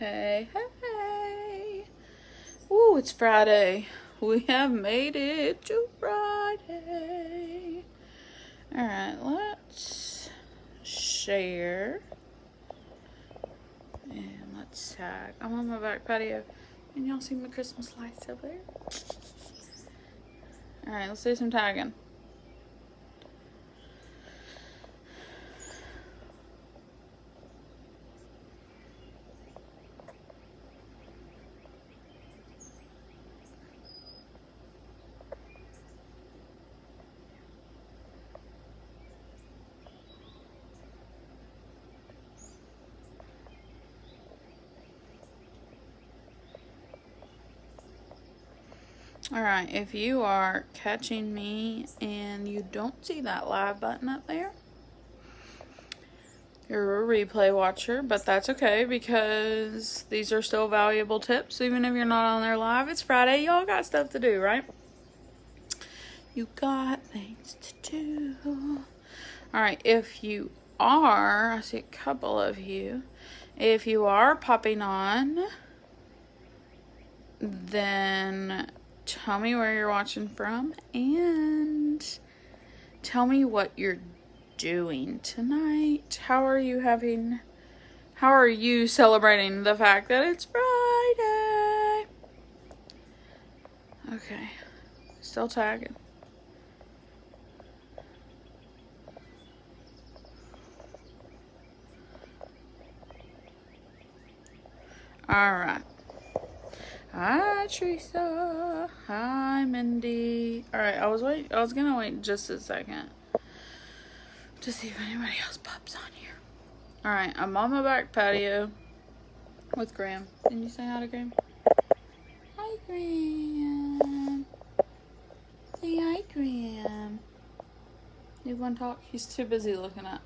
Hey, hey. Ooh, it's Friday. We have made it to Friday. Alright, let's share. And let's tag. I'm on my back patio. And y'all see my Christmas lights up there? Alright, let's do some tagging. Alright, if you are catching me and you don't see that live button up there, you're a replay watcher, but that's okay because these are still valuable tips. Even if you're not on there live, it's Friday. Y'all got stuff to do, right? You got things to do. Alright, if you are, I see a couple of you. If you are popping on, then tell me where you're watching from and tell me what you're doing tonight. How are you celebrating the fact that it's Friday? Okay, still tagging. Alright. Hi, Teresa. Hi, Mindy. Alright, I was gonna wait just a second to see if anybody else pops on here. Alright, I'm on my back patio with Graham. Can you say hi to Graham? Hi, Graham. Say hi, Graham. You wanna talk? He's too busy looking at.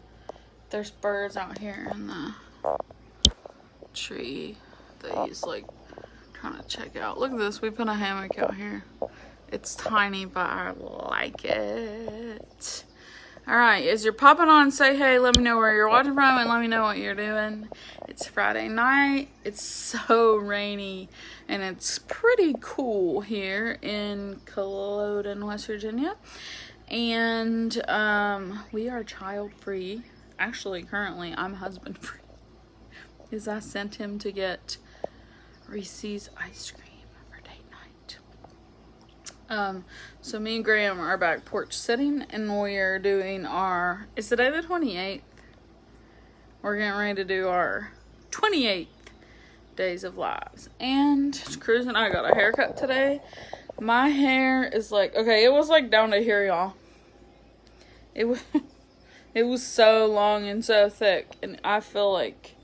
There's birds out here in the tree that he's like trying to check out. Look at this. We put a hammock out here. It's tiny, but I like it. Alright, as you're popping on, say hey, let me know where you're watching from, and let me know what you're doing. It's Friday night. It's so rainy, and it's pretty cool here in Culloden, West Virginia. And we are child-free. Actually, currently, I'm husband-free. Because I sent him to get Reese's ice cream for date night. So me and Graham are back porch sitting, and we're doing it's today the 28th. We're getting ready to do our 28th days of lives. And Cruz and I got a haircut today. My hair is like, okay, it was like down to here, y'all. It was so long and so thick, and I feel like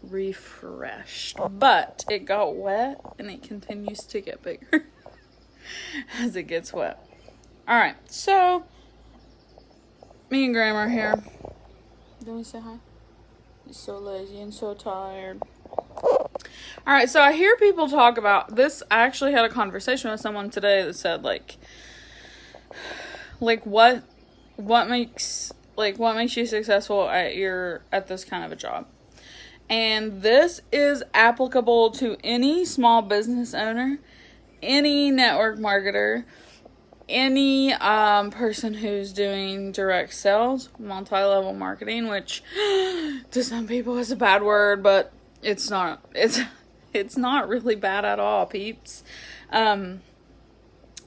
refreshed, but it got wet and it continues to get bigger as it gets wet. Alright, so me and Graham are here. Don't we say hi? He's so lazy and so tired. Alright, so I hear people talk about this. I actually had a conversation with someone today that said like what makes you successful at this kind of a job. And this is applicable to any small business owner, any network marketer, any person who's doing direct sales, multi-level marketing, which to some people is a bad word, but it's not. It's not really bad at all, peeps.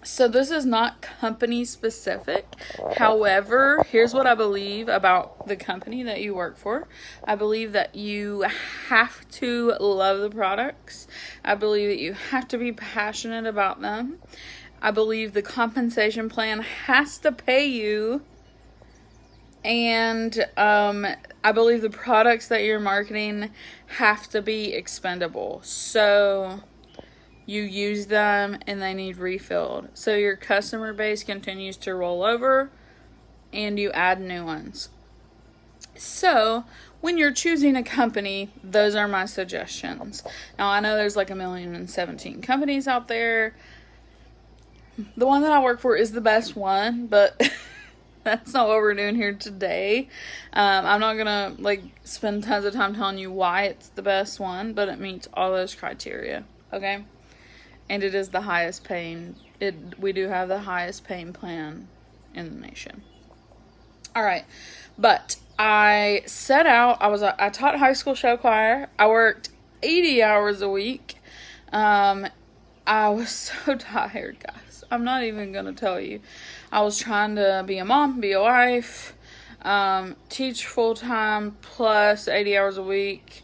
So this is not company specific. However, here's what I believe about the company that you work for. I believe that you have to love the products. I believe that you have to be passionate about them. I believe the compensation plan has to pay you. And I believe the products that you're marketing have to be expendable. So you use them and they need refilled. So your customer base continues to roll over and you add new ones. So when you're choosing a company, those are my suggestions. Now I know there's like 1,017 companies out there. The one that I work for is the best one, but That's not what we're doing here today. I'm not gonna like spend tons of time telling you why it's the best one, but it meets all those criteria, okay? And it is the highest paying. We do have the highest paying plan in the nation. All right, but I set out. I taught high school show choir. I worked 80 hours a week. I was so tired, guys. I'm not even gonna tell you. I was trying to be a mom, be a wife, teach full-time plus 80 hours a week.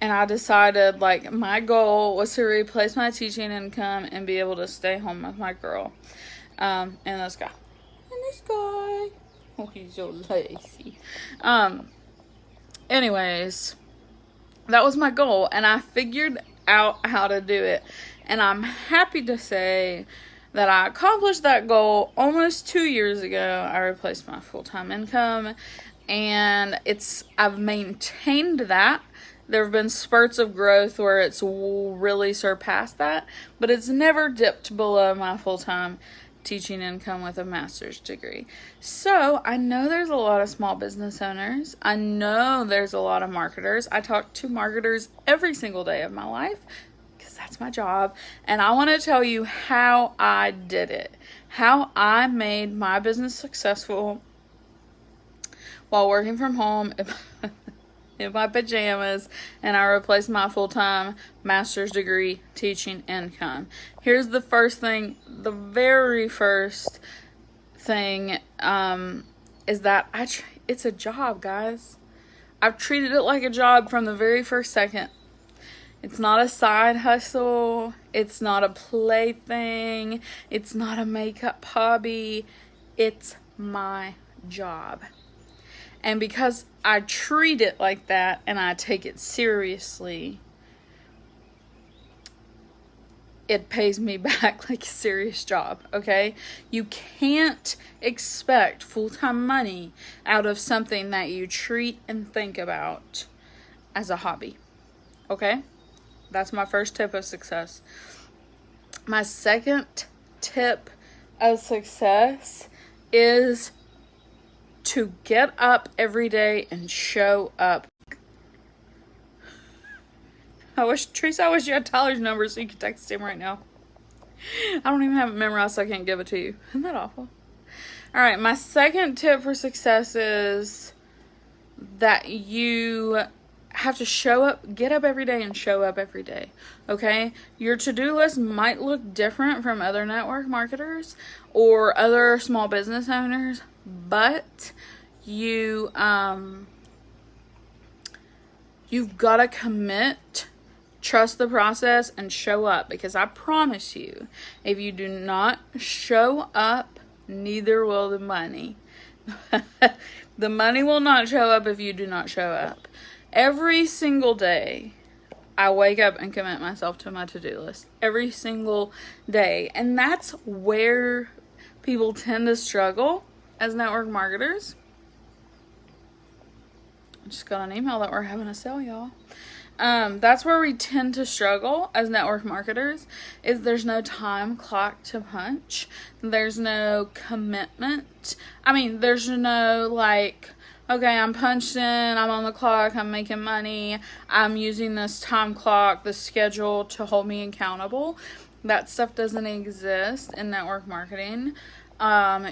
And I decided, like, my goal was to replace my teaching income and be able to stay home with my girl. And this guy. Oh, he's so lazy. Anyways, that was my goal. And I figured out how to do it. And I'm happy to say that I accomplished that goal almost 2 years ago. I replaced my full-time income. And I've maintained that. There have been spurts of growth where it's really surpassed that, but it's never dipped below my full-time teaching income with a master's degree. So I know there's a lot of small business owners. I know there's a lot of marketers. I talk to marketers every single day of my life because that's my job. And I want to tell you how I did it, how I made my business successful while working from home in my pajamas, and I replaced my full-time master's degree teaching income. Here's the first thing. The very first thing is that it's a job, guys. I've treated it like a job from the very first second. It's not a side hustle. It's not a plaything. It's not a makeup hobby. It's my job. And because I treat it like that and I take it seriously, it pays me back like a serious job, okay? You can't expect full-time money out of something that you treat and think about as a hobby, okay? That's my first tip of success. My second tip of success is to get up every day and show up. Teresa, I wish you had Tyler's number so you could text him right now. I don't even have it memorized, so I can't give it to you. Isn't that awful? All right, my second tip for success is that you have to show up, get up every day and show up every day, okay? Your to-do list might look different from other network marketers or other small business owners, but you've got to commit, trust the process, and show up, because I promise you, if you do not show up, neither will the money. The money will not show up if you do not show up. Every single day, I wake up and commit myself to my to-do list. Every single day. And that's where people tend to struggle as network marketers. I just got an email that we're having a sale, y'all. That's where we tend to struggle as network marketers, is there's no time clock to punch. There's no commitment. I mean, there's no like, okay, I'm punched in, I'm on the clock, I'm making money, I'm using this time clock, this schedule to hold me accountable. That stuff doesn't exist in network marketing.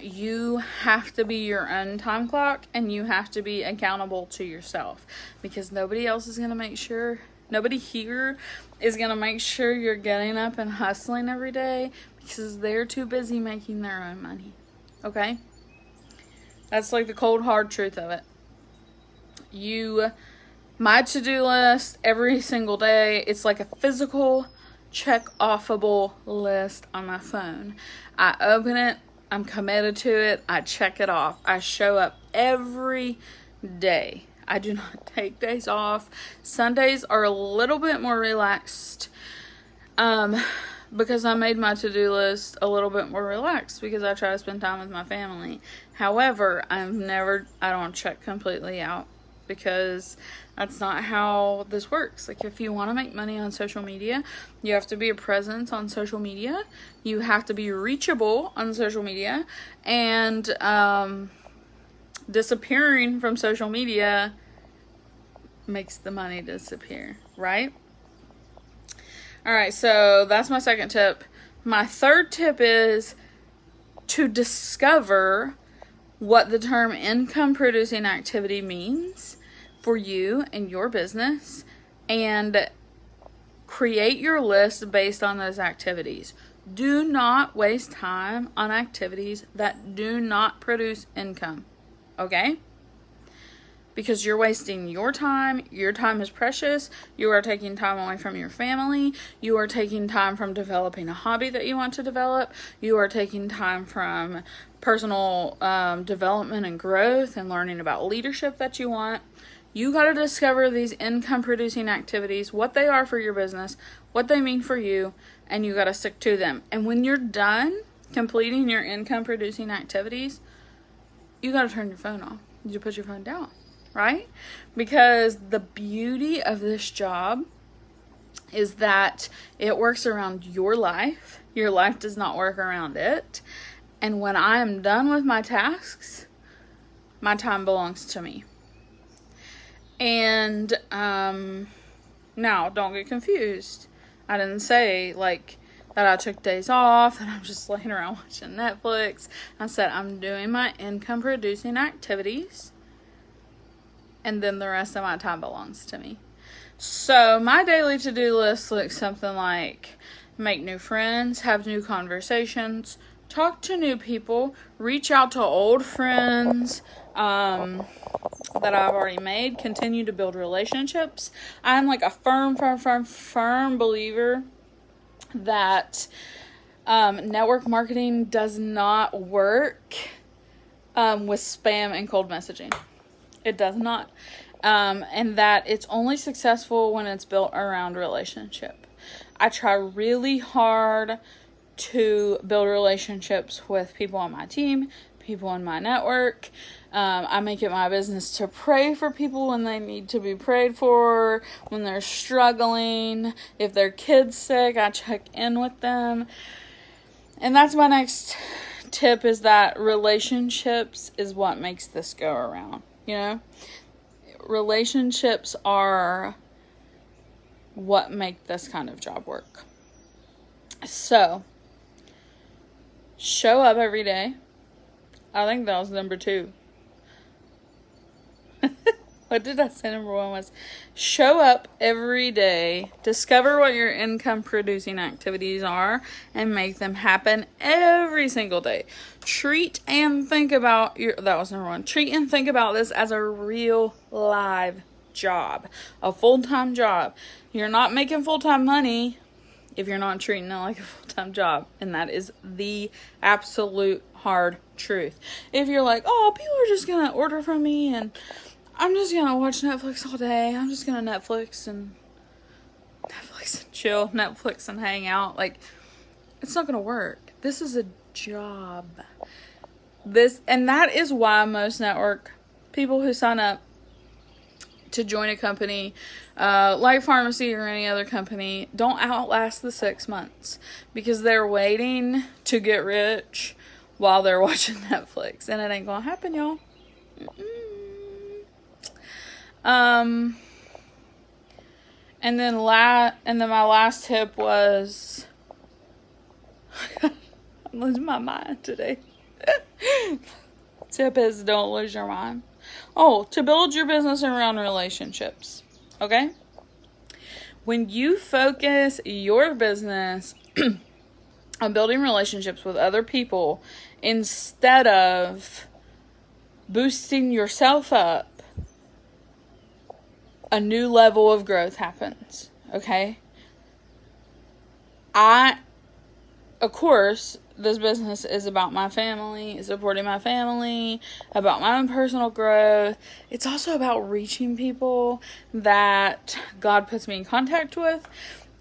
You have to be your own time clock, and you have to be accountable to yourself, because nobody else is going to make sure, nobody here is going to make sure you're getting up and hustling every day, because they're too busy making their own money. Okay? That's like the cold hard truth of it. My to-do list every single day, it's like a physical check-offable list on my phone. I open it, I'm committed to it, I check it off. I show up every day. I do not take days off. Sundays are a little bit more relaxed because I made my to-do list a little bit more relaxed because I try to spend time with my family. However, I don't check completely out, because that's not how this works. Like, if you want to make money on social media, you have to be a presence on social media. You have to be reachable on social media. And disappearing from social media makes the money disappear, right? All right, so that's my second tip. My third tip is to discover what the term income producing activity means for you and your business, and create your list based on those activities. Do not waste time on activities that do not produce income, okay? Because you're wasting your time. Your time is precious. You are taking time away from your family. You are taking time from developing a hobby that you want to develop. You are taking time from personal development and growth and learning about leadership that you want. You got to discover these income producing activities, what they are for your business, what they mean for you, and you got to stick to them. And when you're done completing your income producing activities, you got to turn your phone off. You put your phone down, right? Because the beauty of this job is that it works around your life. Your life does not work around it. And when I am done with my tasks, my time belongs to me. And now, don't get confused. I didn't say like that I took days off and I'm just laying around watching Netflix. I said I'm doing my income producing activities, and then the rest of my time belongs to me. So my daily to-do list looks something like make new friends, have new conversations, talk to new people, reach out to old friends that I've already made, continue to build relationships. I'm like a firm believer that network marketing does not work with spam and cold messaging. It does not. And that it's only successful when it's built around relationship. I try really hard to build relationships with people on my team, people in my network. I make it my business to pray for people when they need to be prayed for, when they're struggling. If their kid's sick, I check in with them. And that's my next tip, is that relationships is what makes this go around, you know? Relationships are what make this kind of job work. So, show up every day. I think that was number 2. What did I say number 1 was? Show up every day, discover what your income producing activities are, and make them happen every single day. Treat and think about that was number 1. Treat and think about this as a real live job, a full-time job. You're not making full-time money if you're not treating it like a full-time job. And that is the absolute hard truth. If you're like, oh, people are just going to order from me and I'm just going to watch Netflix all day. I'm just going to Netflix and chill, Netflix and hang out. Like, it's not going to work. This is a job. And that is why most network people who sign up to join a company like Farmasi or any other company don't outlast the 6 months, because they're waiting to get rich while they're watching Netflix, and it ain't gonna happen, y'all. And then my last tip was I'm losing my mind today. Tip is don't lose your mind. Oh, to build your business around relationships. Okay? When you focus your business on building relationships with other people instead of boosting yourself up, a new level of growth happens. Okay? Of course, this business is about my family, supporting my family, about my own personal growth. It's also about reaching people that God puts me in contact with,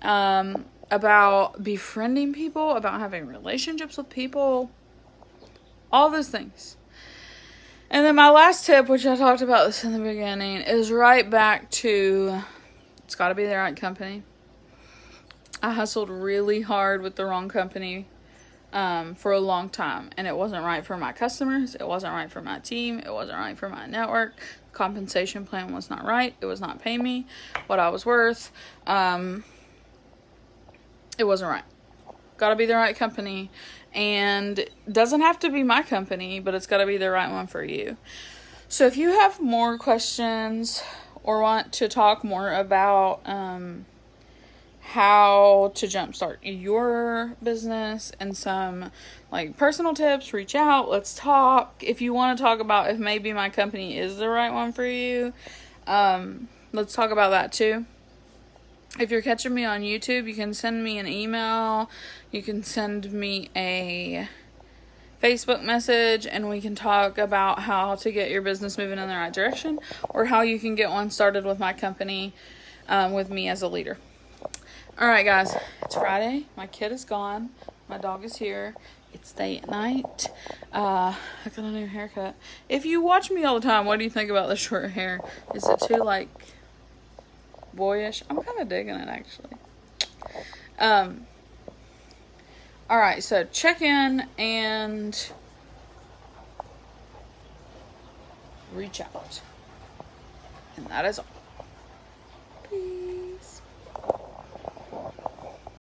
about befriending people, about having relationships with people, all those things. And then my last tip, which I talked about this in the beginning, is right back to it's got to be the right company. I hustled really hard with the wrong company for a long time, and it wasn't right for my customers, it wasn't right for my team, it wasn't right for my network. Compensation plan was not right. It was not paying me what I was worth. It wasn't right. Gotta be the right company, and it doesn't have to be my company, but it's gotta be the right one for you. So if you have more questions or want to talk more about how to jumpstart your business and some like personal tips, reach out, let's talk. If you want to talk about if maybe my company is the right one for you, let's talk about that too. If you're catching me on YouTube, you can send me an email, you can send me a Facebook message, and we can talk about how to get your business moving in the right direction, or how you can get one started with my company, with me as a leader. Alright guys, it's Friday, my kid is gone, my dog is here, it's date night, I got a new haircut. If you watch me all the time, what do you think about the short hair? Is it too like boyish? I'm kind of digging it actually. Alright, so check in and reach out. And that is all. Peace.